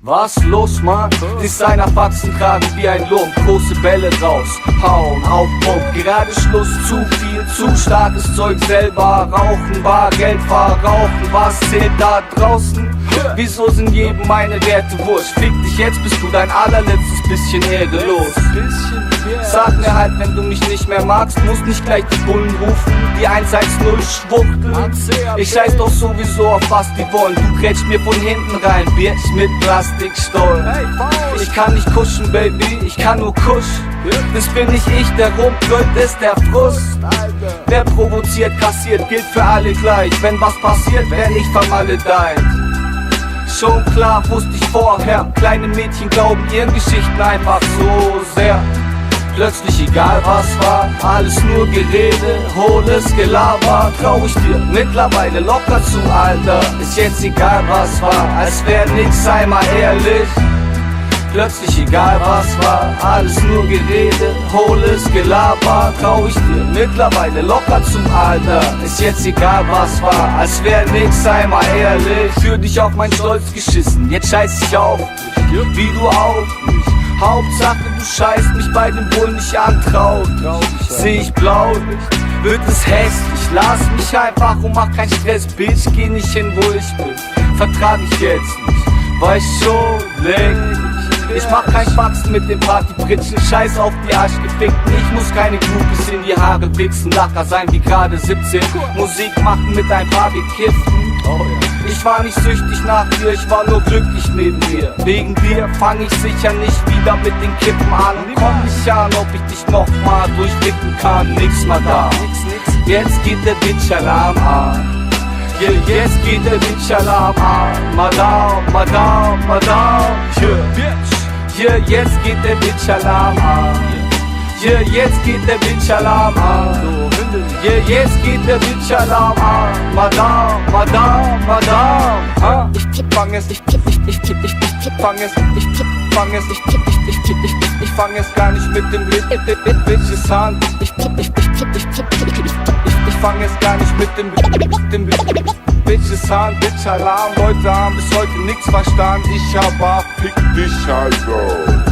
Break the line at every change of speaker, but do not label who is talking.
Was los, Mann? Designerfaxen tragen wie ein Lump, große Bälle raus, hauen auf Pump. Gerade Schluss, zu viel, zu starkes Zeug selber rauchen, Bargeld verrauchen, was zählt da draußen? Wieso sind jedem meine Werte wurscht? Fick dich, jetzt bist du dein allerletztes bisschen Ehre los. Sag mir halt, wenn du mich nicht mehr magst, musst nicht gleich die Bullen rufen, die 110 schwuchteln. Ich scheiß doch sowieso auf was die wollen, du grätsch mir von hinten rein, Bitch mit Plastikstollen. Ich kann nicht kuschen, Baby, ich kann nur kusch. Das bin nicht ich, der rumbrüllt, ist der Frust. Wer provoziert, kassiert, gilt für alle gleich. Wenn was passiert, werd ich vermaledeit. Schon klar, wusste ich vorher, kleine Mädchen glauben ihren Geschichten einfach so sehr. Plötzlich egal was war, alles nur Gerede, hohles Gelaber. Trau ich dir mittlerweile locker zu, Alter. Ist jetzt egal was war, als wär nix, sei mal ehrlich. Plötzlich egal was war, alles nur Gerede, hohles Gelaber. Trau ich dir mittlerweile locker zu, Alter. Ist jetzt egal was war, als wär nix, sei mal ehrlich. Für dich auf mein Stolz geschissen, jetzt scheiß ich auf dich, wie du auf mich. Hauptsache du scheißt mich bei dem Bullen nicht an, seh ich blau, wird es hässlich. Lass mich einfach und mach keinen Stress, Bitch, geh nicht hin, wo ich bin. Vertrag ich jetzt nicht, weiß schon längst. Ich mach kein Faxen mit dem Partybritschen, scheiß auf die Arschgefickten. Ich muss keine Groupies in die Haare wichsen, Lacher sein wie gerade 17. Musik machen mit ein paar Bekiften. Ich war nicht süchtig nach dir, ich war nur glücklich neben dir. Wegen dir fang ich sicher nicht wieder mit den Kippen an. Komm nicht an, ob ich dich nochmal durchblicken kann. Nix mal da, jetzt geht der Bitch-Alarm an. Yeah, jetzt geht der Bitch-Alarm an. Madame, Madame, Madame, yeah. Yeah, jetzt geht der Bitch-Alarm an. Yeah, jetzt geht der Bitch-Alarm an. Yeah, jetzt geht der Bitch-Alarm an. Madame, Madame, Madame. Ich fang es, ich fang es, ich fang es gar nicht mit dem Bitches an. Ich fang es gar nicht mit dem Bitches an. Bitch-Alarm, Leute haben bis heute nix verstanden. Ich aber fick dich also.